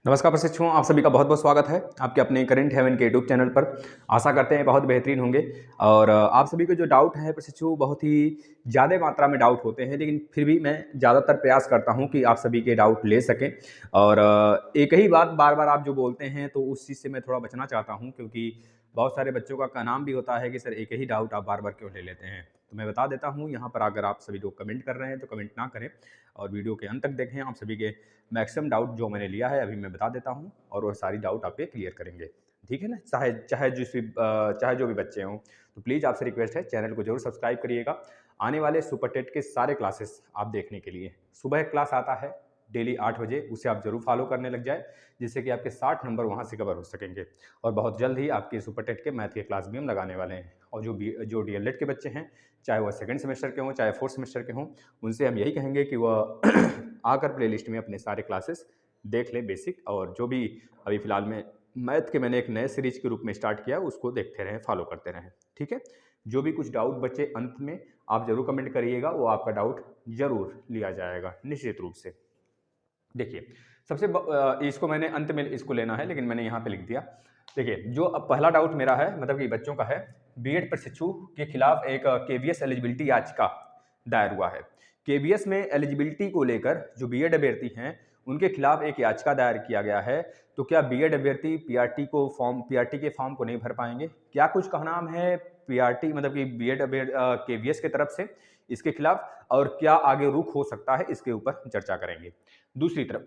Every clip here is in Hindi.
नमस्कार प्रशिक्षुओं, आप सभी का बहुत बहुत स्वागत है आपके अपने करंट हेवन के यूट्यूब चैनल पर। आशा करते हैं बहुत बेहतरीन होंगे। और आप सभी को जो डाउट है प्रशिक्षु, बहुत ही ज़्यादा मात्रा में डाउट होते हैं, लेकिन फिर भी मैं ज़्यादातर प्रयास करता हूं कि आप सभी के डाउट ले सकें। और एक ही बात बार बार आप जो बोलते हैं तो उस चीज़ से मैं थोड़ा बचना चाहता हूँ, क्योंकि बहुत सारे बच्चों का नाम भी होता है कि सर एक ही डाउट आप बार बार क्यों ले लेते हैं। तो मैं बता देता हूँ यहाँ पर, अगर आप सभी लोग कमेंट कर रहे हैं तो कमेंट ना करें और वीडियो के अंत तक देखें। आप सभी के मैक्सिमम डाउट जो मैंने लिया है अभी मैं बता देता हूँ और वो सारी डाउट आप पे क्लियर करेंगे। ठीक है ना? चाहे चाहे चाहे जो भी बच्चे हों, तो प्लीज़ आपसे रिक्वेस्ट है, चैनल को जरूर सब्सक्राइब करिएगा। आने वाले सुपर टेट के सारे क्लासेस आप देखने के लिए सुबह एक क्लास आता है डेली 8 बजे, उसे आप जरूर फॉलो करने लग जाए, जिससे कि आपके 60 नंबर वहाँ से कवर हो सकेंगे। और बहुत जल्द ही आपके सुपर टेट के मैथ के क्लास भी हम लगाने वाले हैं। और जो डीएलएड के बच्चे हैं, चाहे वह सेकंड सेमेस्टर के हों चाहे फोर्थ सेमेस्टर के हों, उनसे हम यही कहेंगे कि वह आकर प्लेलिस्ट में अपने सारे क्लासेस देख लें बेसिक। और जो भी अभी फिलहाल में मैथ के मैंने एक नए सीरीज के रूप में स्टार्ट किया, उसको देखते रहें, फॉलो करते रहें। ठीक है? जो भी कुछ डाउट बचे अंत में आप जरूर कमेंट करिएगा, वो आपका डाउट जरूर लिया जाएगा निश्चित रूप से। देखिए, इसको मैंने अंत में इसको लेना है, लेकिन मैंने यहाँ पे लिख दिया। देखिए, जो अब पहला डाउट मेरा है, मतलब कि बच्चों का है, बीएड प्रशिक्षु के खिलाफ एक केवीएस एलिजिबिलिटी याचिका दायर हुआ है। केवीएस में एलिजिबिलिटी को लेकर जो बीएड अभ्यर्थी हैं, उनके खिलाफ एक याचिका दायर किया गया है। तो क्या बीएड अभ्यर्थी पीआरटी के फॉर्म को नहीं भर पाएंगे? क्या कुछ कहनाम है पीआरटी मतलब कि बीएड केवीएस की तरफ से इसके खिलाफ, और क्या आगे रुख हो सकता है, इसके ऊपर चर्चा करेंगे। दूसरी तरफ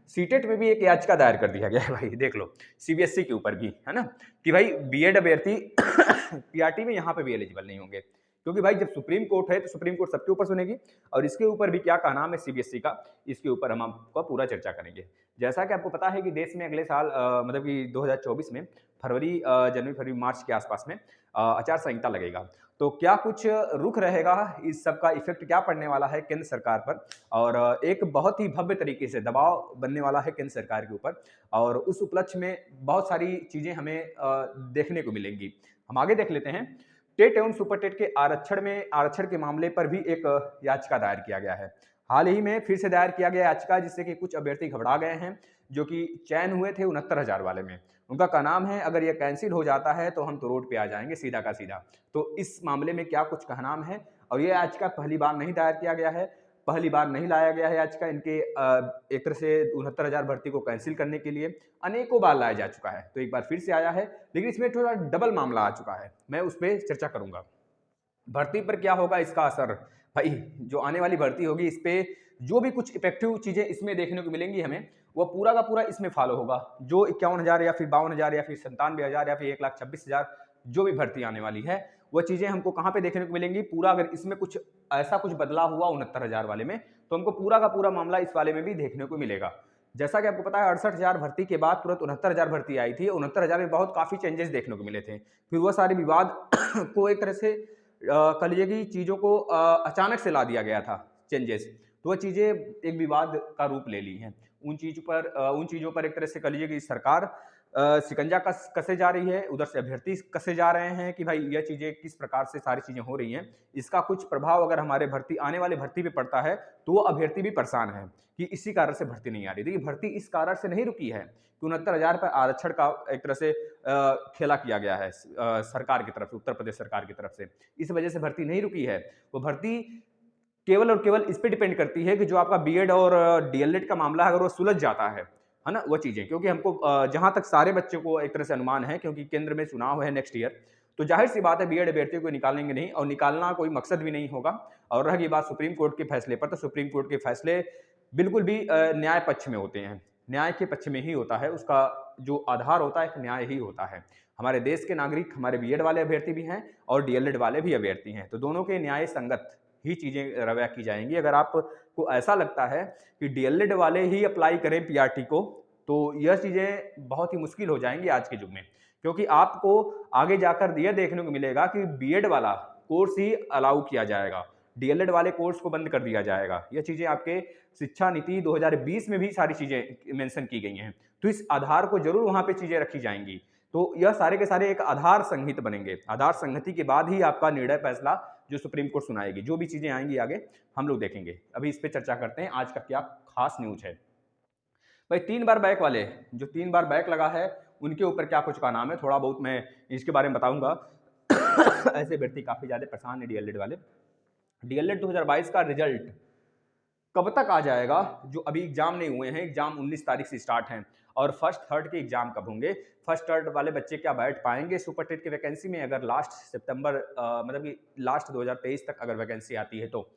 सीटेट में भी एक याचिका दायर कर दिया गया है भाई, देख लो, सीबीएसई के ऊपर भी है ना, कि भाई बीएड अभ्यर्थी पीआरटी में यहाँ पे भी एलिजिबल नहीं होंगे। क्योंकि भाई जब सुप्रीम कोर्ट है तो सुप्रीम कोर्ट सबके ऊपर सुनेगी, और इसके ऊपर भी क्या कहना है सीबीएसई का, इसके ऊपर हम आपको पूरा चर्चा करेंगे। जैसा कि आपको पता है कि देश में अगले साल मतलब कि 2024 में जनवरी फरवरी मार्च के आसपास में आचार संहिता लगेगा। तो क्या कुछ रुख रहेगा, इस सब का इफेक्ट क्या पड़ने वाला है केंद्र सरकार पर, और एक बहुत ही भव्य तरीके से दबाव बनने वाला है केंद्र सरकार के ऊपर, और उस उपलक्ष्य में बहुत सारी चीजें हमें देखने को मिलेंगी। हम आगे देख लेते हैं। टेट एवं सुपर टेट के आरक्षण के मामले पर भी एक याचिका दायर किया गया है। हाल ही में फिर से दायर किया गया याचिका, जिससे कि कुछ अभ्यर्थी घबरा गए हैं, जो कि चयन हुए थे 69,000 वाले में। उनका का नाम है, अगर ये कैंसिल हो जाता है तो हम तो रोड पे आ जाएंगे सीधा का सीधा। तो इस मामले में क्या कुछ कहनाम है, और ये याचिका पहली बार नहीं दायर किया गया है, पहली बार नहीं लाया गया है याचिका इनके एक तरह से 69,000 भर्ती को कैंसिल करने के लिए। अनेकों बार लाया जा चुका है, तो एक बार फिर से आया है, लेकिन इसमें थोड़ा डबल मामला आ चुका है। मैं उस पर चर्चा करूंगा। भर्ती पर क्या होगा इसका असर, भाई जो आने वाली भर्ती होगी इस पे जो भी कुछ इफेक्टिव चीजें इसमें देखने को मिलेंगी हमें, वो पूरा का पूरा इसमें फॉलो होगा। जो 51,000 या फिर 52,000 या फिर 97,000 या फिर 1,26,000 जो भी भर्ती आने वाली है, वो चीजें हमको कहाँ पे देखने को मिलेंगी पूरा। अगर इसमें कुछ ऐसा कुछ बदलाव हुआ 69,000 वाले में, तो हमको पूरा का पूरा मामला इस वाले में भी देखने को मिलेगा। जैसा कि आपको पता है 68,000 भर्ती के बाद तुरंत 69,000 भर्ती आई थी। 69,000 में बहुत काफी चेंजेस देखने को मिले थे। फिर वो सारे विवाद को एक तरह से कह लीजिए कि चीज़ों को अचानक से ला दिया गया था चेंजेस, तो वह चीज़ें एक विवाद का रूप ले ली हैं। उन चीज़ों पर एक तरह से कह लीजिए कि सरकार शिकंजा कसे जा रही है, उधर से अभ्यर्थी कसे जा रहे हैं कि भाई यह चीज़ें किस प्रकार से सारी चीज़ें हो रही हैं। इसका कुछ प्रभाव अगर हमारे आने वाले भर्ती पे पड़ता है, तो वो अभ्यर्थी भी परेशान है कि इसी कारण से भर्ती नहीं आ रही। देखिए, भर्ती इस कारण से नहीं रुकी है कि 69,000 पर आरक्षण का एक तरह से खेला किया गया है सरकार की तरफ से, उत्तर प्रदेश सरकार की तरफ से। इस वजह से भर्ती नहीं रुकी है। वो भर्ती केवल और केवल इस पे डिपेंड करती है कि जो आपका बीएड और डीएलएड का मामला है, अगर वो सुलझ जाता है ना, वो चीज़ें। क्योंकि हमको जहाँ तक सारे बच्चों को एक तरह से अनुमान है, क्योंकि केंद्र में चुनाव है नेक्स्ट ईयर, तो ज़ाहिर-सी बात है बीएड अभ्यर्थियों को निकालेंगे नहीं, और निकालना कोई मकसद भी नहीं होगा। और रह गई बात सुप्रीम कोर्ट के फैसले पर, तो सुप्रीम कोर्ट के फैसले बिल्कुल भी न्याय पक्ष में होते हैं। न्याय के पक्ष में ही होता है, उसका जो आधार होता है एक न्याय ही होता है। हमारे देश के नागरिक हमारे बीएड वाले अभ्यर्थी भी हैं और डीएलएड वाले भी अभ्यर्थी हैं, तो दोनों के न्याय संगत ही चीज़ें रवैया की जाएँगी। अगर आपको ऐसा लगता है कि डीएलएड वाले ही अप्लाई करें पीआरटी को, तो यह चीज़ें बहुत ही मुश्किल हो जाएँगी आज के युग में। क्योंकि आपको आगे जाकर यह देखने को मिलेगा कि बीएड वाला कोर्स ही अलाउ किया जाएगा, डीएलएड वाले कोर्स को बंद कर दिया जाएगा। यह चीज़ें आपके शिक्षा नीति 2020 में भी सारी चीज़ें मेंशन की गई हैं। तो इस आधार को ज़रूर वहाँ पे चीज़ें रखी जाएँगी। तो यह सारे के सारे एक आधार संहित बनेंगे। आधार संहिता के बाद ही आपका निर्णय फैसला जो सुप्रीम कोर्ट सुनाएगी, जो भी चीज़ें आएँगी आगे हम लोग देखेंगे। अभी इस पे चर्चा करते हैं, आज का क्या खास न्यूज़ है। भाई 3 बार बैक वाले, जो 3 बार बैक लगा है, उनके ऊपर क्या कुछ का नाम है, थोड़ा बहुत मैं इसके बारे में बताऊँगा। ऐसे अभ्यर्थी काफ़ी ज़्यादा परेशान है डीएलएड वाले। डीएलएड 2022 का रिजल्ट कब तक आ जाएगा? जो अभी एग्ज़ाम नहीं हुए हैं, एग्ज़ाम 19 तारीख से स्टार्ट हैं और फर्स्ट थर्ड के एग्ज़ाम कब होंगे? फर्स्ट थर्ड वाले बच्चे क्या बैठ पाएँगे सुपर टेट की वैकेंसी में अगर लास्ट सितंबर मतलब कि लास्ट 2023 तक अगर वैकेंसी आती है तो?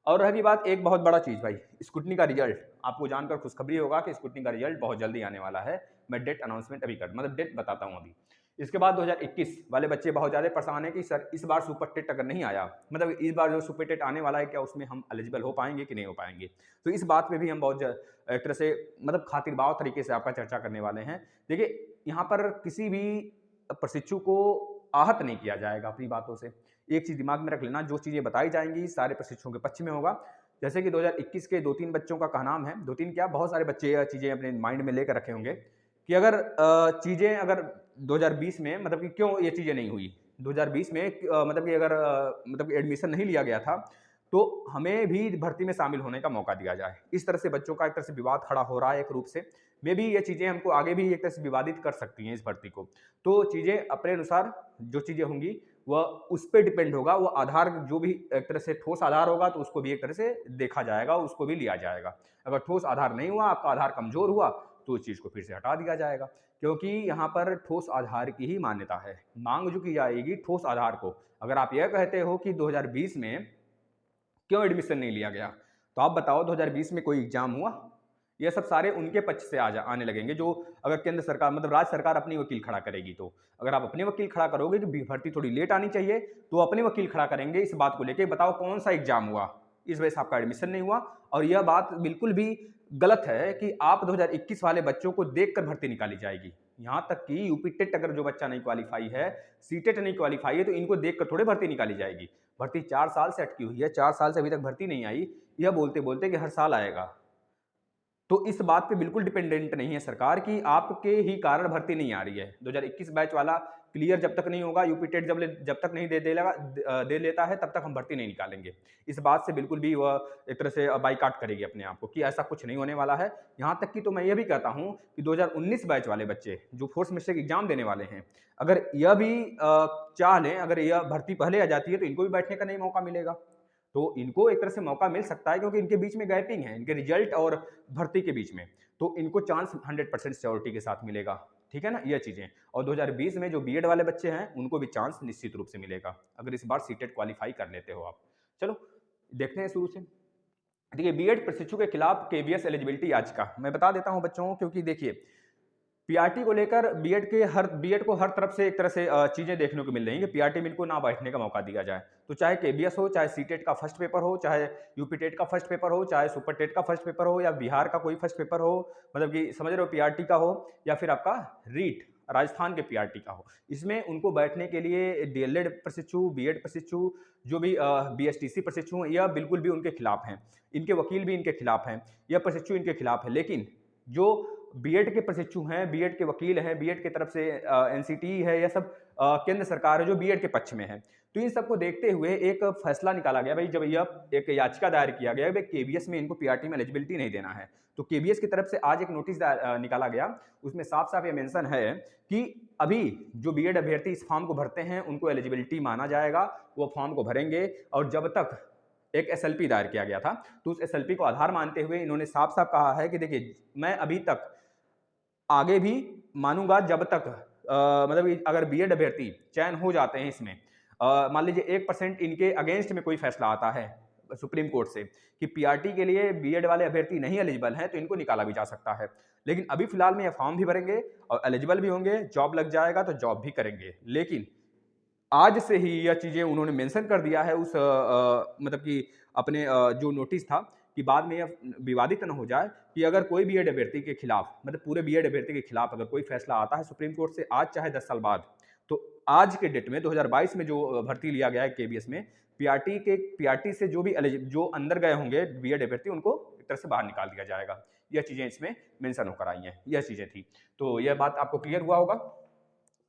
और रही बात एक बहुत बड़ा चीज़ भाई, स्क्रूटनी का रिजल्ट, आपको जानकर खुशखबरी होगा कि स्क्रूटनी का रिजल्ट बहुत जल्दी आने वाला है। मैं डेट अनाउंसमेंट अभी कर मतलब डेट बताता हूँ अभी। इसके बाद 2021 वाले बच्चे बहुत ज़्यादा परेशान हैं कि सर इस बार सुपर टेट अगर नहीं आया, मतलब इस बार जो सुपर टेट आने वाला है, क्या उसमें हम एलिजिबल हो पाएँगे कि नहीं हो पाएँगे? तो इस बात पे भी हम बहुत एक तरह से मतलब खातिरदार तरीके से आपका चर्चा करने वाले हैं। देखिए, यहाँ पर किसी भी प्रशिक्षु को आहत नहीं किया जाएगा अपनी बातों से। एक चीज़ दिमाग में रख लेना, जो चीज़ें बताई जाएँगी सारे प्रशिक्षुओं के पक्ष में होगा। जैसे कि 2021 के 2-3 बच्चों का कहनाम है, 2-3 क्या बहुत सारे बच्चे ये चीज़ें अपने माइंड में लेकर रखे होंगे कि अगर चीज़ें अगर 2020 में मतलब कि क्यों ये चीज़ें नहीं हुई? 2020 में मतलब कि अगर मतलब कि एडमिशन नहीं लिया गया था, तो हमें भी भर्ती में शामिल होने का मौका दिया जाए। इस तरह से बच्चों का एक तरह से विवाद खड़ा हो रहा है एक रूप से। मेबी ये चीज़ें हमको आगे भी एक तरह से विवादित कर सकती हैं इस भर्ती को। तो चीज़ें अपने अनुसार जो चीज़ें होंगी वह उस पे डिपेंड होगा, वो आधार जो भी एक तरह से ठोस आधार होगा तो उसको भी एक तरह से देखा जाएगा, उसको भी लिया जाएगा। अगर ठोस आधार नहीं हुआ, आपका आधार कमज़ोर हुआ, तो उस चीज़ को फिर से हटा दिया जाएगा। क्योंकि यहाँ पर ठोस आधार की ही मान्यता है। माँग जो की जाएगी ठोस आधार को। अगर आप यह कहते हो कि 2020 में क्यों एडमिशन नहीं लिया गया? तो आप बताओ 2020 में कोई एग्ज़ाम हुआ? ये सब सारे उनके पक्ष से आने लगेंगे जो अगर केंद्र सरकार मतलब राज्य सरकार अपनी वकील खड़ा करेगी तो। अगर आप अपने वकील खड़ा करोगे कि भर्ती थोड़ी लेट आनी चाहिए, तो अपने वकील खड़ा करेंगे इस बात को लेके बताओ कौन-सा एग्ज़ाम हुआ? इस वजह से आपका एडमिशन नहीं हुआ और यह बात बिल्कुल भी गलत है कि आप 2021 वाले बच्चों को देखकर भर्ती निकाली जाएगी। यहाँ तक कि यूपी टेट अगर जो बच्चा नहीं क्वालीफाई है, सीटेट नहीं क्वालीफाई है, तो इनको देखकर थोड़ी भर्ती निकाली जाएगी। भर्ती 4 साल से अटकी हुई है, 4 साल से अभी तक भर्ती नहीं आई, यह बोलते-बोलते कि हर साल आएगा। तो इस बात पे बिल्कुल डिपेंडेंट नहीं है सरकार कि आपके ही कारण भर्ती नहीं आ रही है। 2021 बैच वाला क्लियर जब तक नहीं होगा, यूपी टेट जब तक नहीं दे लेता है, तब तक हम भर्ती नहीं निकालेंगे। इस बात से बिल्कुल भी वह एक तरह से बायकॉट करेगी अपने आप को कि ऐसा कुछ नहीं होने वाला है। यहाँ तक कि तो मैं ये भी कहता हूँ कि 2019 बैच वाले बच्चे जो फोर्थ सेमेस्टर की एग्ज़ाम देने वाले हैं, अगर यह भी चाह लें, अगर यह भर्ती पहले आ जाती है, तो इनको भी बैठने का नहीं मौका मिलेगा। तो इनको एक तरह से मौका मिल सकता है क्योंकि इनके बीच में गैपिंग है, इनके रिजल्ट और भर्ती के बीच में। तो इनको चांस 100% श्योरिटी के साथ मिलेगा, ठीक है ना? ये चीज़ें और 2020 में जो बीएड वाले बच्चे हैं, उनको भी चांस निश्चित रूप से मिलेगा, अगर इस बार सीटेट क्वालीफाई कर लेते हो आप। चलो, देखते हैं शुरू से। देखिए, बीएड प्रशिक्षु के खिलाफ केवीएस एलिजिबिलिटी याचिका मैं बता देता हूँ बच्चों को क्योंकि देखिए पीआरटी को लेकर बीएड को हर तरफ से एक तरह से चीज़ें देखने को मिल रही हैं कि पीआरटी में इनको ना बैठने का मौका दिया जाए। तो चाहे केबीएस हो, चाहे सीटेट का फर्स्ट पेपर हो, चाहे यूपी टेट का फर्स्ट पेपर हो, चाहे सुपर टेट का फर्स्ट पेपर हो या बिहार का कोई फर्स्ट पेपर हो, मतलब कि समझ रहे हो पीआरटी का हो या फिर आपका रीट राजस्थान के पीआरटी का हो। इसमें उनको बैठने के लिए डीएलएड प्रशिक्षु, बीएड प्रशिक्षु, जो भी बीएसटीसी प्रशिक्षु हैं, यह बिल्कुल भी उनके खिलाफ हैं। इनके वकील भी इनके खिलाफ हैं, यह प्रशिक्षु इनके खिलाफ है। लेकिन जो बीएड के प्रशिक्षु हैं, बीएड के वकील हैं, बीएड की तरफ से एनसीटी है, यह सब केंद्र सरकार है जो बीएड के पक्ष में है। तो इन सबको देखते हुए एक फैसला निकाला गया भाई जब यह एक याचिका दायर किया गया भाई केवीएस में इनको पीआरटी में एलिजिबिलिटी नहीं देना है। तो केवीएस की तरफ से आज एक नोटिस निकाला गया, उसमें साफ-साफ ये मेंशन है कि अभी जो बीएड अभ्यर्थी इस फॉर्म को भरते हैं, उनको एलिजिबिलिटी माना जाएगा, वो फॉर्म को भरेंगे और जब तक एक एसएलपी दायर किया गया था, तो उस एसएलपी को आधार मानते हुए इन्होंने साफ-साफ कहा है कि देखिए, मैं अभी तक आगे भी मानूँगा जब तक मतलब कि अगर बीएड अभ्यर्थी चयन हो जाते हैं इसमें मान लीजिए 1% इनके अगेंस्ट में कोई फैसला आता है सुप्रीम कोर्ट से कि पीआरटी के लिए बीएड वाले अभ्यर्थी नहीं एलिजिबल हैं, तो इनको निकाला भी जा सकता है। लेकिन अभी फिलहाल में ये फॉर्म भी भरेंगे और एलिजिबल भी होंगे, जॉब लग जाएगा तो जॉब भी करेंगे। लेकिन आज से ही यह चीज़ें उन्होंने मेंशन कर दिया है उस मतलब कि अपने जो नोटिस था कि बाद में यह विवादित न हो जाए कि अगर कोई बीएड अभ्यर्थी के खिलाफ मतलब पूरे बीएड अभ्यर्थी के खिलाफ अगर कोई फैसला आता है सुप्रीम कोर्ट से आज चाहे 10 साल बाद, तो आज के डेट में 2022 में जो भर्ती लिया गया है केबीएस में, पीआरटी से जो भी जो अंदर गए होंगे बीएड अभ्यर्थी उनको एक तरह से बाहर निकाल दिया जाएगा। यह चीज़ें इसमें मेंशन होकर आई हैं, यह चीज़ें थी। तो यह बात आपको क्लियर हुआ होगा?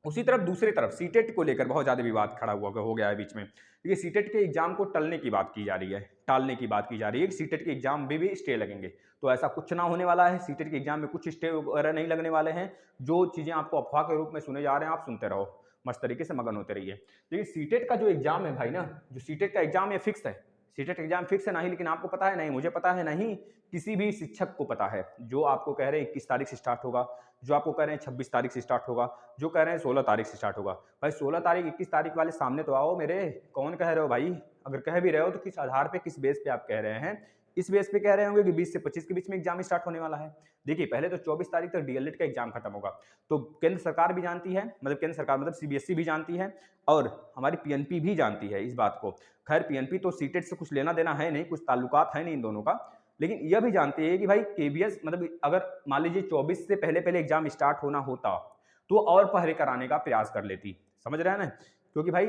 उसी तरफ दूसरी तरफ सीटेट को लेकर बहुत ज़्यादा विवाद खड़ा हुआ हो गया है बीच में। देखिए सीटेट के एग्जाम को टलने की बात की जा रही है, टालने की बात की जा रही है कि सीटेट के एग्जाम में भी स्टे लगेंगे। तो ऐसा कुछ ना होने वाला है, सीटेट के एग्जाम में कुछ स्टे वगैरह नहीं लगने वाले हैं। जो चीज़ें आपको अफवाह के रूप में सुने जा रहे हैं, आप सुनते रहो, मस्त तरीके से मगन होते रहिए। देखिए सीटेट का जो एग्जाम है भाई ना, जो सीटेट का एग्जाम है फिक्स है। सीटेट एग्जाम फिक्स है, नहीं लेकिन आपको पता है, नहीं मुझे पता है, नहीं किसी भी शिक्षक को पता है। जो आपको कह रहे हैं 21 तारीख से स्टार्ट होगा, जो आपको कह रहे हैं 26 तारीख से स्टार्ट होगा, जो कह रहे हैं 16 तारीख से स्टार्ट होगा। भाई 16 तारीख 21 तारीख वाले सामने तो आओ मेरे, कौन कह रहे हो भाई? अगर कह भी रहे हो तो किस आधार पे, किस बेस पे आप कह रहे हैं? इस बेस पे कह रहे होंगे कि 20 से 25 के बीच में एग्जाम स्टार्ट होने वाला है। देखिए पहले तो 24 तारीख तक डीएलएड का एग्जाम खत्म होगा। तो केंद्र सरकार भी जानती है, मतलब केंद्र सरकार मतलब सीबीएसई भी जानती है और हमारी पीएनपी भी जानती है इस बात को। खैर पीएनपी तो सीटेट से कुछ लेना देना है नहीं, कुछ ताल्लुकात है नहीं इन दोनों का, लेकिन यह भी जानती है कि भाई केवीएस मतलब अगर मान लीजिए 24 से पहले पहले एग्जाम स्टार्ट होना होता तो और पहले कराने का प्रयास कर लेती। समझ रहे हैं ना? क्योंकि भाई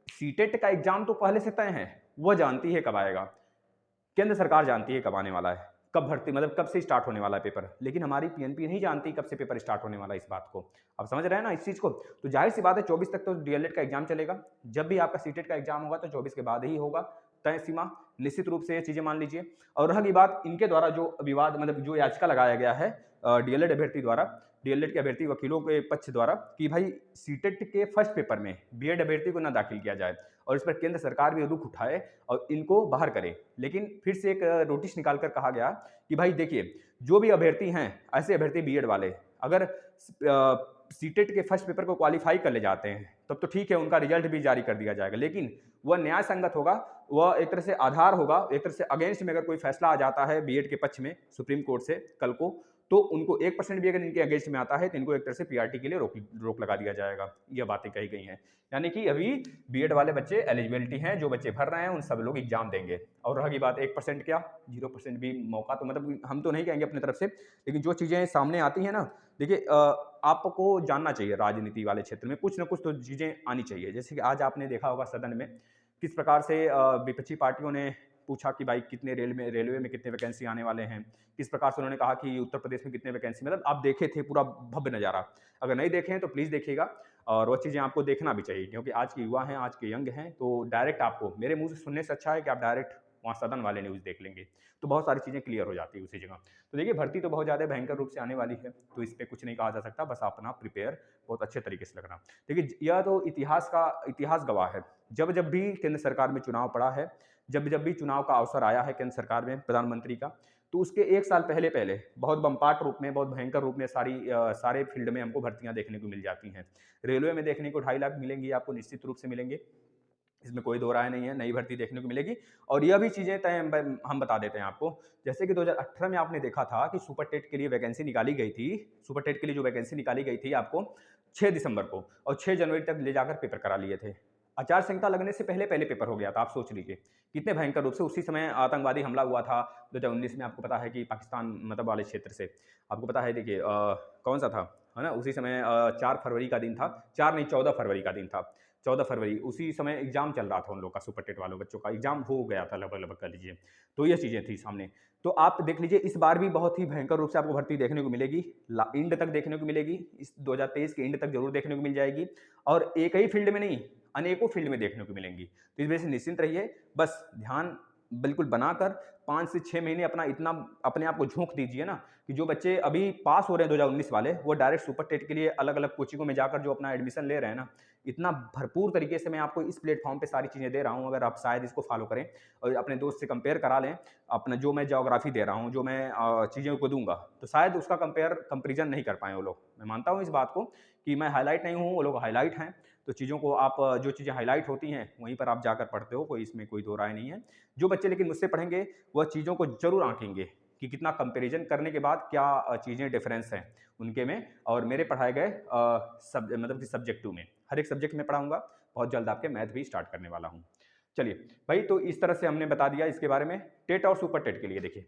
सीटेट का एग्जाम तो पहले से तय है, वह जानती है कब आएगा, केंद्र सरकार जानती है कब आने वाला है, कब भर्ती मतलब कब से स्टार्ट होने वाला है पेपर, लेकिन हमारी पीएनपी नहीं जानती कब से पेपर स्टार्ट होने वाला है इस बात को। आप समझ रहे हैं ना इस चीज को? तो जाहिर सी बात है 24 तक तो डीएलएड का एग्जाम चलेगा। जब भी आपका सीटेट का एग्जाम होगा तो 24 के बाद ही होगा, तय सीमा, निश्चित रूप से ये चीजें मान लीजिए। और रही बात इनके द्वारा जो विवाद मतलब जो याचिका लगाया गया है डीएलएड अभ्यर्थी द्वारा, डीएलएड के अभ्यर्थी वकीलों के पक्ष द्वारा, कि भाई सीटेट के फर्स्ट पेपर में बीएड अभ्यर्थी को न दाखिल किया जाए और इस पर केंद्र सरकार भी रुख उठाए और इनको बाहर करे। लेकिन फिर से एक नोटिस निकालकर कहा गया कि भाई देखिए जो भी अभ्यर्थी हैं, ऐसे अभ्यर्थी बीएड वाले अगर सीटेट के फर्स्ट पेपर को क्वालिफाई कर ले जाते हैं तब तो ठीक है, उनका रिजल्ट भी जारी कर दिया जाएगा, लेकिन वह न्याय संगत होगा, वह एक तरह से आधार होगा, एक तरह से अगेंस्ट में अगर कोई फैसला आ जाता है बीएड के पक्ष में सुप्रीम कोर्ट से कल को, तो उनको 1% भी अगर इनके अगेंस्ट में आता है तो इनको एक तरह से पीआरटी के लिए रोक लगा दिया जाएगा। यह बातें कही गई हैं, यानी कि अभी बीएड वाले बच्चे एलिजिबिलिटी हैं, जो बच्चे भर रहे हैं उन सब लोग एग्जाम देंगे। और रही बात 1% क्या 0% भी मौका, तो मतलब हम तो नहीं कहेंगे अपनी तरफ से, लेकिन जो चीज़ें सामने आती हैं ना, देखिए आपको जानना चाहिए राजनीति वाले क्षेत्र में कुछ ना कुछ तो चीज़ें आनी चाहिए। जैसे कि आज आपने देखा होगा सदन में किस प्रकार से विपक्षी पार्टियों ने पूछा कि भाई कितने रेलवे में कितने वैकेंसी आने वाले हैं, किस प्रकार से उन्होंने कहा कि उत्तर प्रदेश में कितने वैकेंसी, मतलब आप देखे थे पूरा भव्य नज़ारा। अगर नहीं देखे हैं तो प्लीज़ देखिएगा, और वो चीज़ें आपको देखना भी चाहिए, क्योंकि आज के युवा हैं, आज के यंग हैं, तो डायरेक्ट आपको मेरे मुंह से सुनने से अच्छा है कि आप डायरेक्ट वहाँ सदन वाले न्यूज़ देख लेंगे, तो बहुत सारी चीज़ें क्लियर हो जाती है उसी जगह। तो देखिए भर्ती तो बहुत ज़्यादा भयंकर रूप से आने वाली है, तो इस पर कुछ नहीं कहा जा सकता, बस अपना प्रिपेयर बहुत अच्छे तरीके से लगना। देखिए यह तो इतिहास गवाह है, जब जब भी केंद्र सरकार में चुनाव पड़ा है, जब जब भी चुनाव का अवसर आया है केंद्र सरकार में प्रधानमंत्री का, तो उसके 1 साल पहले पहले बहुत बम्पाट रूप में, बहुत भयंकर रूप में सारे फील्ड में हमको भर्तियां देखने को मिल जाती हैं। रेलवे में देखने को 2.5 लाख मिलेंगी, आपको निश्चित रूप से मिलेंगे, इसमें कोई दो राय नहीं है, नई भर्ती देखने को मिलेगी। और यह भी चीज़ें तय हम बता देते हैं आपको, जैसे कि 2018 में आपने देखा था कि सुपर टेट के लिए वैकेंसी निकाली गई थी, सुपर टेट के लिए जो वैकेंसी निकाली गई थी आपको 6 दिसंबर को, और 6 जनवरी तक ले जाकर पेपर करा लिए थे। आचार संहिता लगने से पहले पहले पेपर हो गया था, आप सोच लीजिए कितने भयंकर रूप से। उसी समय आतंकवादी हमला हुआ था 2019 में, आपको पता है कि पाकिस्तान मतलब वाले क्षेत्र से, आपको पता है देखिए कौन सा था, है ना, उसी समय 4 फरवरी का दिन था, 4 नहीं 14 फरवरी का दिन था, 14 फरवरी, उसी समय एग्जाम चल रहा था उन लोग का, सुपर टेट वालों बच्चों का एग्जाम हो गया था लगभग लगभग कर लीजिए। तो ये चीज़ें थी सामने। तो आप देख लीजिए इस बार भी बहुत ही भयंकर रूप से आपको भर्ती देखने को मिलेगी, इंड तक देखने को मिलेगी, इस 2023 के इंड तक जरूर देखने को मिल जाएगी, और एक ही फील्ड में नहीं अनेकों फील्ड में देखने को मिलेंगी। तो इस वजह से निश्चिंत रहिए, बस ध्यान बिल्कुल बनाकर 5 से 6 महीने अपना इतना अपने आप को झोंक दीजिए ना, कि जो बच्चे अभी पास हो रहे हैं 2019 वाले, वो डायरेक्ट सुपर टेट के लिए अलग अलग कोचिंगों में जाकर जो अपना एडमिशन ले रहे हैं ना, इतना भरपूर तरीके से मैं आपको इस प्लेटफॉर्म पे सारी चीज़ें दे रहा हूँ, अगर आप शायद इसको फॉलो करें और अपने दोस्त से कंपेयर करा लें, अपना जो मैं ज्योग्राफी दे रहा हूँ, जो मैं चीज़ों को दूंगा, तो शायद उसका कंपेरिजन नहीं कर पाए वो लोग। मैं मानता हूँ इस बात को कि मैं हाईलाइट नहीं हूँ, वो लोग हाईलाइट हैं, तो चीज़ों को आप जो चीज़ें हाईलाइट होती हैं वहीं पर आप जाकर पढ़ते हो, कोई इसमें कोई दो राय नहीं है। जो बच्चे लेकिन मुझसे पढ़ेंगे वह चीज़ों को जरूर आंकेंगे कि कितना कंपैरिजन करने के बाद क्या चीज़ें डिफरेंस हैं उनके में और मेरे पढ़ाए गए मतलब कि सब्जेक्टों में। हर एक सब्जेक्ट में पढ़ाऊंगा, बहुत जल्द आपके मैथ भी स्टार्ट करने वाला हूँ। चलिए भाई, तो इस तरह से हमने बता दिया इसके बारे में। टेट और सुपर टेट के लिए देखिए,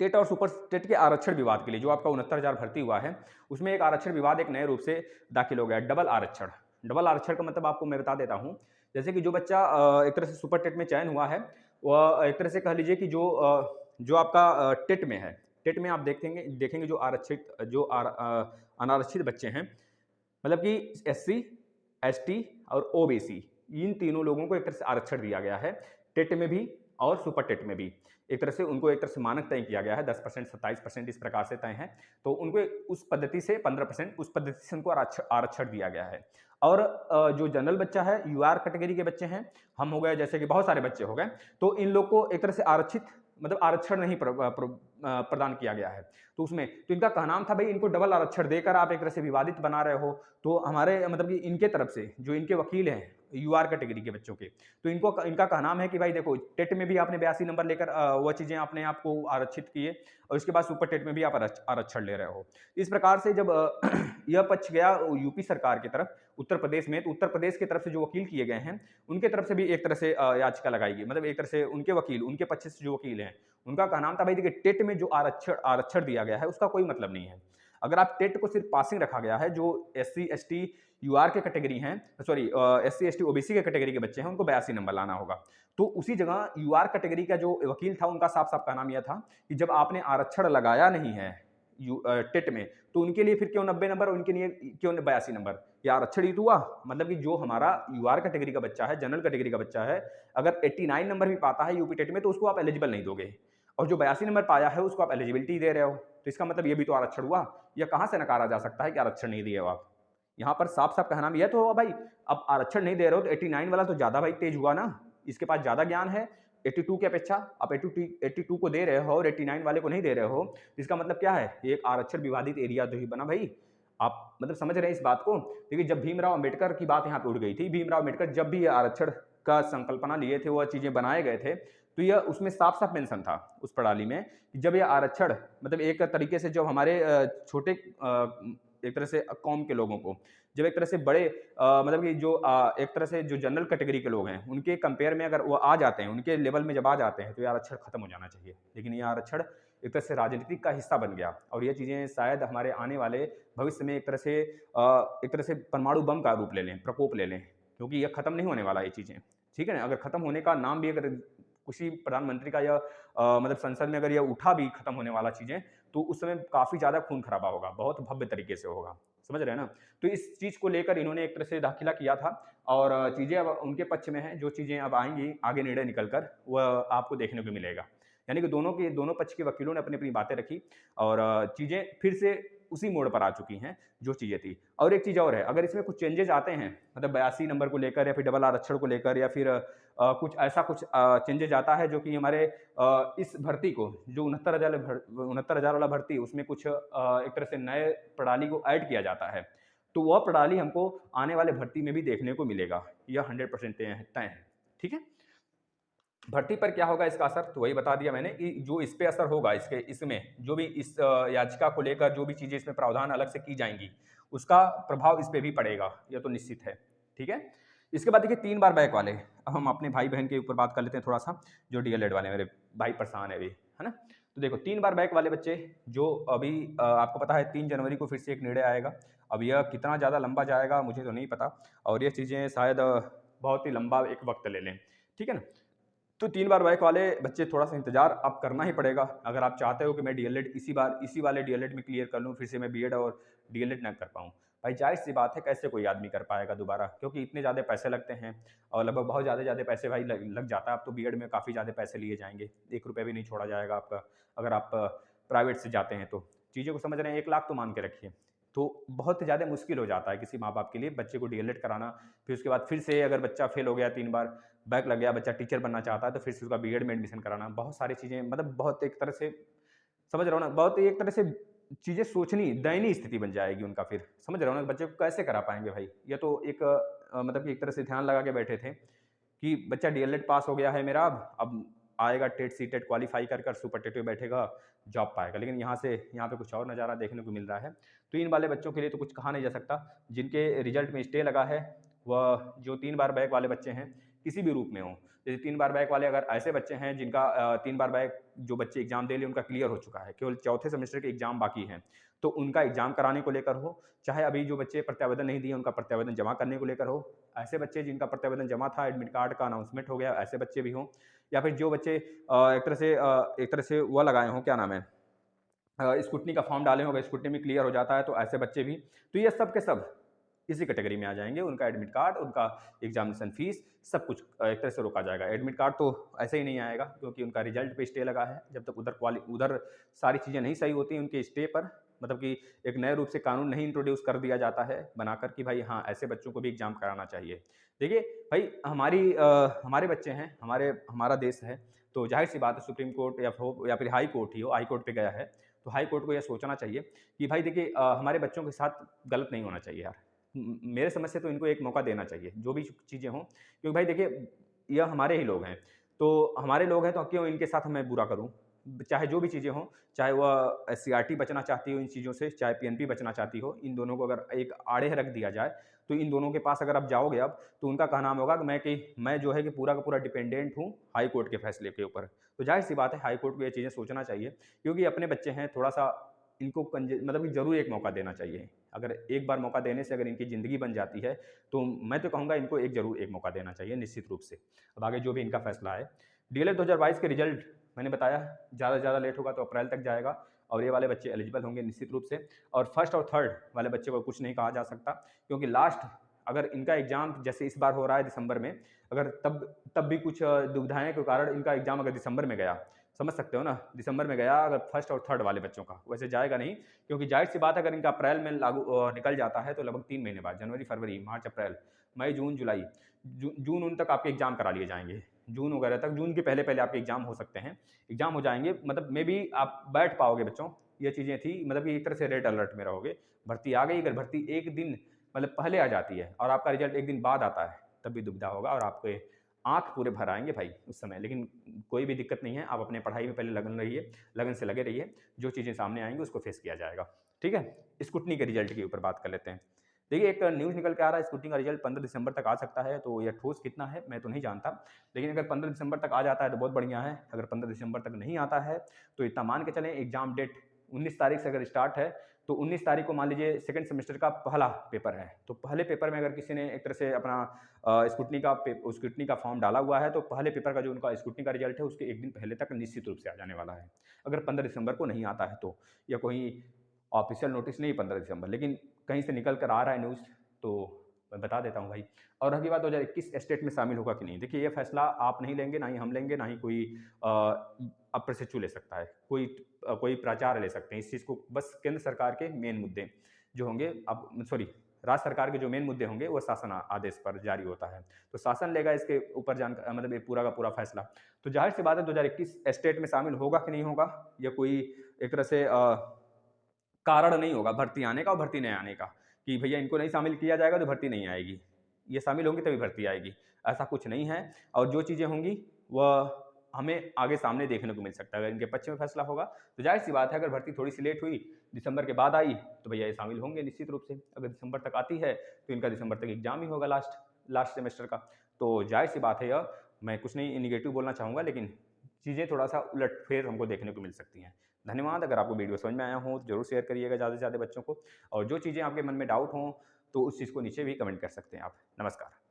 टेट और सुपर टेट के आरक्षण विवाद के लिए जो आपका 69,000 भर्ती हुआ है, उसमें एक आरक्षण विवाद एक नए रूप से दाखिल हो गया, डबल आरक्षण। डबल आरक्षण का मतलब आपको मैं बता देता हूँ, जैसे कि जो बच्चा एक तरह से सुपर टेट में चयन हुआ है, वह एक तरह से कह लीजिए कि जो आपका टेट में है, टेट में आप देखेंगे जो अनारक्षित बच्चे हैं, मतलब कि एससी, एसटी और ओबीसी इन तीनों लोगों को एक तरह से आरक्षण दिया गया है, टेट में भी और सुपर टेट में भी। एक तरह से उनको एक तरह से मानक तय किया गया है, 10%, 27% इस प्रकार से तय है। तो उनको उस पद्धति से 15%, उस पद्धति से उनको आरक्षण दिया गया है। और जो जनरल बच्चा है, यूआर कैटेगरी के बच्चे हैं, हम हो गए, जैसे कि बहुत सारे बच्चे हो गए, तो इन लोग को एक तरह से आरक्षित मतलब आरक्षण नहीं प्रदान किया गया है। तो उसमें तो इनका कहना था भाई इनको डबल आरक्षण देकर आप एक तरह से विवादित बना रहे हो। तो हमारे मतलब कि इनके तरफ से जो इनके वकील हैं यूआर कैटेगरी के बच्चों के, तो इनका कहना है कि भाई देखो, टेट में भी आपने 82 नंबर लेकर वह चीजें अपने आप को आरक्षित किए और उसके बाद सुपर टेट में भी आप आरक्षण ले रहे हो। इस प्रकार से जब यह पक्ष गया यूपी सरकार की तरफ उत्तर प्रदेश में, तो उत्तर प्रदेश की तरफ से जो वकील किए गए हैं उनके तरफ से भी एक तरह से याचिका लगाई गई। मतलब एक तरह से उनके वकील, उनके पक्ष से जो वकील हैं, उनका कहना था भाई देखिए, टेट में जो आरक्षण दिया गया है उसका कोई मतलब नहीं है। अगर आप टेट को सिर्फ पासिंग रखा गया है, जो एससी एसटी यूआर के कैटेगरी हैं, सॉरी एससी एसटी ओबीसी के कैटेगरी के बच्चे हैं, उनको 82 नंबर लाना होगा। तो उसी जगह यूआर कैटेगरी का जो वकील था, उनका साफ साफ कहना यह था कि जब आपने आरक्षण लगाया नहीं है टेट में, तो उनके लिए फिर क्यों 90 नंबर, उनके लिए क्यों 82 नंबर? ये आरक्षण ही तो हुआ। मतलब कि जो हमारा यूआर कैटेगरी का बच्चा है, जनरल कैटेगरी का बच्चा है, अगर 89 नंबर भी पाता है यूपी टेट में, तो उसको आप एलिजिबल नहीं दोगे, और जो 82 नंबर पाया है उसको आप एलिजिबिलिटी दे रहे हो। तो इसका मतलब ये भी तो आरक्षण हुआ। यह कहां से नकारा जा सकता है कि आरक्षण नहीं दिए हो आप? यहाँ पर साफ साफ कहना भी है, तो भाई अब आरक्षण नहीं दे रहे हो तो 89 वाला तो ज्यादा भाई तेज हुआ ना, इसके पास ज्यादा ज्ञान है 82 की अपेक्षा। आप 82 को दे रहे हो और 89 वाले को नहीं दे रहे हो, इसका मतलब क्या है? एक आरक्षण विवादित एरिया तो ही बना भाई। आप मतलब समझ रहे हैं इस बात को? देखिए, जब भीमराव अंबेडकर की बात यहाँ पे उठ गई थी, भीमराव अंबेडकर जब भी आरक्षण का संकल्पना लिए थे, वह चीजें बनाए गए थे, तो यह उसमें साफ साफ मेंशन था उस प्रणाली में कि जब यह आरक्षण मतलब एक तरीके से जो हमारे छोटे एक तरह से कौम के लोगों को, जब एक तरह से बड़े मतलब कि जो एक तरह से जो जनरल कैटेगरी के लोग हैं, उनके कंपेयर में अगर वो आ जाते हैं, उनके लेवल में जब आ जाते हैं, तो ये आरक्षण खत्म हो जाना चाहिए। लेकिन ये आरक्षण एक तरह से राजनीति का हिस्सा बन गया, और ये चीजें शायद हमारे आने वाले भविष्य में एक तरह से परमाणु बम का रूप ले लें, प्रकोप ले लें, क्योंकि यह खत्म नहीं होने वाला ये चीजें। ठीक है ना? अगर खत्म होने का नाम भी अगर किसी प्रधानमंत्री का या मतलब संसद में अगर यह उठा भी खत्म होने वाला चीजें, तो उस समय काफी ज्यादा खून खराबा होगा, बहुत भव्य तरीके से होगा। समझ रहे हैं ना? तो इस चीज को लेकर इन्होंने एक तरह से दाखिला किया था, और चीजें अब उनके पक्ष में हैं। जो चीजें अब आएंगी आगे निर्णय निकलकर, वह आपको देखने को मिलेगा। यानी कि दोनों पक्ष के वकीलों ने अपनी अपनी बातें रखी, और चीजें फिर से उसी मोड़ पर आ चुकी हैं जो चीजें थी। और एक चीज और है, अगर इसमें कुछ चेंजेस आते हैं, मतलब 82 नंबर को लेकर या फिर डबल आरक्षण को लेकर, या फिर कुछ चेंजेस आता है जो कि हमारे इस भर्ती को, जो 69,000 वाला भर्ती, उसमें कुछ एक तरह से नए प्रणाली को ऐड किया जाता है, तो वह प्रणाली हमको आने वाले भर्ती में भी देखने को मिलेगा। यह 100% तय है। ठीक है? भर्ती पर क्या होगा इसका असर, तो वही बता दिया मैंने कि जो इस पे असर होगा, इसमें जो भी इस याचिका को लेकर जो भी चीजें इसमें प्रावधान अलग से की जाएंगी, उसका प्रभाव इस पे भी पड़ेगा, यह तो निश्चित है। ठीक है? इसके बाद देखिए 3 बार बैक वाले, अब हम अपने भाई बहन के ऊपर बात कर लेते हैं थोड़ा सा, जो डीएलएड वाले मेरे भाई परेशान है अभी, है ना? तो देखो 3 बार बैक वाले बच्चे, जो अभी आपको पता है 3 जनवरी को फिर से एक निर्णय आएगा। अब यह कितना ज़्यादा लंबा जाएगा मुझे तो नहीं पता, और ये चीज़ें शायद बहुत ही लंबा एक वक्त ले लें। ठीक है ना? तो 3 बार बैक वाले बच्चे थोड़ा सा इंतजार अब करना ही पड़ेगा, अगर आप चाहते हो कि मैं डीएलएड इसी वाले डीएलएड में क्लियर कर लूँ, फिर से मैं बीएड और डीएलएड ना कर पाऊँ। भाई जायज़ सी बात है, कैसे कोई आदमी कर पाएगा दोबारा, क्योंकि इतने ज़्यादा पैसे लगते हैं, और लगभग बहुत ज़्यादा पैसे भाई लग जाता है। अब तो बीएड में काफ़ी ज़्यादा पैसे लिए जाएंगे, 1 रुपये भी नहीं छोड़ा जाएगा आपका, अगर आप प्राइवेट से जाते हैं तो। चीज़ों को समझ रहे हैं, 1 लाख तो मान के रखिए। तो बहुत ज़्यादा मुश्किल हो जाता है किसी माँ बाप के लिए बच्चे को डीएलएड कराना। फिर उसके बाद फिर से अगर बच्चा फेल हो गया, 3 बार बैक लग गया, बच्चा टीचर बनना चाहता है, तो फिर से उसका बीएड में एडमिशन कराना, बहुत सारी चीज़ें, मतलब बहुत एक तरह से समझ रहे हो ना, बहुत एक तरह से चीज़ें सोचनी दयनीय स्थिति बन जाएगी उनका। फिर समझ रहे हो ना, बच्चे को कैसे करा पाएंगे भाई? ये तो एक मतलब कि एक तरह से ध्यान लगा के बैठे थे कि बच्चा डीएलएड पास हो गया है मेरा, अब आएगा टेट सीटेट क्वालीफाई कर सुपर टेट में बैठेगा, जॉब पाएगा। लेकिन यहाँ पे कुछ और नज़ारा देखने को मिल रहा है। तो इन वाले बच्चों के लिए तो कुछ कहा नहीं जा सकता। जिनके रिजल्ट में स्टे लगा है, वह जो 3 बार बैक वाले बच्चे हैं, किसी भी रूप में हों, जैसे 3 बार बैक वाले अगर ऐसे बच्चे हैं जिनका 3 बार बैक जो बच्चे एग्जाम दे लिए उनका क्लियर हो चुका है, केवल चौथे सेमेस्टर के एग्जाम बाकी हैं, तो उनका एग्जाम कराने को लेकर हो, चाहे अभी जो बच्चे प्रत्यावेदन नहीं दिए उनका प्रत्यावेदन जमा करने को लेकर हो, ऐसे बच्चे जिनका प्रत्यावेदन जमा था, एडमिट कार्ड का अनाउंसमेंट हो गया, ऐसे बच्चे भी हों, या फिर जो बच्चे एक तरह से वह लगाए हों, क्या नाम है, स्कूटनी का फॉर्म डाले होंगे, स्कूटनी में क्लियर हो जाता है, तो ऐसे बच्चे भी। तो ये सब के सब इसी कैटेगरी में आ जाएंगे। उनका एडमिट कार्ड, उनका एग्जामिनेशन फीस, सब कुछ एक तरह से रोका जाएगा। एडमिट कार्ड तो ऐसे ही नहीं आएगा क्योंकि उनका रिजल्ट पे स्टे लगा है। जब तक उधर सारी चीज़ें नहीं सही होती उनके स्टे पर, मतलब कि एक नए रूप से कानून नहीं इंट्रोड्यूस कर दिया जाता है बनाकर कि भाई हाँ ऐसे बच्चों को भी एग्जाम कराना चाहिए। देखिए भाई हमारे बच्चे हैं, हमारा देश है, तो जाहिर सी बात है सुप्रीम कोर्ट या फिर हाई कोर्ट ही हो, हाई कोर्ट पे गया है तो हाई कोर्ट को यह सोचना चाहिए कि भाई देखिए हमारे बच्चों के साथ गलत नहीं होना चाहिए यार। मेरे समझ से तो इनको एक मौका देना चाहिए जो भी चीज़ें हों, क्योंकि भाई देखिए यह हमारे ही लोग हैं, तो हमारे लोग हैं तो क्यों इनके साथ मैं बुरा करूँ। चाहे जो भी चीज़ें हों, चाहे वह एससीईआरटी बचना चाहती हो इन चीज़ों से, चाहे पीएनपी बचना चाहती हो, इन दोनों को अगर एक आड़े रख दिया जाए तो इन दोनों के पास अगर आप जाओगे अब तो उनका कहना होगा कि मैं जो है कि पूरा का पूरा डिपेंडेंट हूँ हाई कोर्ट के फैसले के ऊपर। तो जाहिर सी बात है हाई कोर्ट को ये चीज़ें सोचना चाहिए क्योंकि अपने बच्चे हैं, थोड़ा सा इनको मतलब कि ज़रूर एक मौका देना चाहिए। अगर एक बार मौका देने से अगर इनकी ज़िंदगी बन जाती है तो मैं तो कहूँगा इनको ज़रूर एक मौका देना चाहिए निश्चित रूप से। अब आगे जो भी इनका फैसला है। डीएलएड 2022 के रिजल्ट मैंने बताया ज़्यादा से ज़्यादा लेट होगा तो अप्रैल तक जाएगा और ये वाले बच्चे एलिजिबल होंगे निश्चित रूप से। और फर्स्ट और थर्ड वाले बच्चे को कुछ नहीं कहा जा सकता क्योंकि लास्ट अगर इनका एग्ज़ाम जैसे इस बार हो रहा है दिसंबर में, अगर तब भी कुछ दुविधाएं के कारण इनका एग्ज़ाम अगर दिसंबर में गया, समझ सकते हो ना, दिसंबर में गया अगर फर्स्ट और थर्ड वाले बच्चों का, वैसे जाएगा नहीं क्योंकि जाहिर सी बात है अगर इनका अप्रैल में निकल जाता है तो लगभग 3 महीने बाद जनवरी फरवरी मार्च अप्रैल मई जून जुलाई जून उन तक आपके एग्जाम करा लिए जाएंगे। जून वगैरह तक, जून के पहले पहले आपके एग्जाम हो सकते हैं, एग्जाम हो जाएंगे, मतलब मे बी आप बैठ पाओगे बच्चों। ये चीज़ें थी, मतलब कि एक तरह से रेड अलर्ट में रहोगे। भर्ती आ गई, अगर भर्ती एक दिन मतलब पहले आ जाती है और आपका रिजल्ट एक दिन बाद आता है तब भी दुविधा होगा और आपके आँख पूरे भर आएंगे भाई उस समय। लेकिन कोई भी दिक्कत नहीं है, आप अपने पढ़ाई में पहले लगन से लगे रहिए, जो चीज़ें सामने आएंगी उसको फेस किया जाएगा। ठीक है, स्क्रूटनी के रिजल्ट के ऊपर बात कर लेते हैं। देखिए एक न्यूज़ निकल के आ रहा है स्क्रूटनी का रिजल्ट 15 दिसंबर तक आ सकता है, तो यह ठोस कितना है मैं तो नहीं जानता, लेकिन अगर 15 दिसंबर तक आ जाता है तो बहुत बढ़िया है। अगर 15 दिसंबर तक नहीं आता है तो इतना मान के चलें एग्जाम डेट 19 तारीख से अगर स्टार्ट है तो 19 तारीख को मान लीजिए सेकंड सेमेस्टर का पहला पेपर है, तो पहले पेपर में अगर किसी ने एक तरह से अपना स्क्रूटनी का फॉर्म डाला हुआ है तो पहले पेपर का जो उनका स्क्रूटनी का रिजल्ट है उसके एक दिन पहले तक निश्चित रूप से आ जाने वाला है। अगर 15 दिसंबर को नहीं आता है तो, या कोई ऑफिशियल नोटिस नहीं 15 दिसंबर, लेकिन कहीं से निकल कर आ रहा है न्यूज़ तो मैं बता देता हूँ भाई। और रही बात 2021 स्टेट में शामिल होगा कि नहीं, देखिए ये फैसला आप नहीं लेंगे, ना ही हम लेंगे, ना ही कोई अपर सचिव ले सकता है, कोई प्राचार्य ले सकते हैं इस चीज़ को। बस केंद्र सरकार के मेन मुद्दे जो होंगे, अब सॉरी राज्य सरकार के जो मेन मुद्दे होंगे वो शासन आदेश पर जारी होता है, तो शासन लेगा इसके ऊपर मतलब ये पूरा का पूरा फैसला। तो जाहिर सी बात है 2021 स्टेट में शामिल होगा कि नहीं होगा, या कोई एक तरह से कारण नहीं होगा भर्ती आने का और भर्ती नहीं आने का कि भैया इनको नहीं शामिल किया जाएगा तो भर्ती नहीं आएगी, ये शामिल होंगी तभी भर्ती आएगी, ऐसा कुछ नहीं है। और जो चीज़ें होंगी वह हमें आगे सामने देखने को मिल सकता है। अगर इनके पक्ष में फैसला होगा तो जाहिर सी बात है, अगर भर्ती थोड़ी सी लेट हुई, दिसंबर के बाद आई, तो भैया ये शामिल होंगे निश्चित रूप से। अगर दिसंबर तक आती है तो इनका दिसंबर तक एग्जाम ही होगा लास्ट सेमेस्टर का, तो जाहिर सी बात है यह, मैं कुछ नहीं निगेटिव बोलना चाहूँगा, लेकिन चीज़ें थोड़ा सा उलटफेर हमको देखने को मिल सकती हैं। धन्यवाद। अगर आपको वीडियो समझ में आया हो तो जरूर शेयर करिएगा ज़्यादा से ज़्यादा बच्चों को, और जो चीज़ें आपके मन में डाउट हों तो उस चीज़ को नीचे भी कमेंट कर सकते हैं आप। नमस्कार।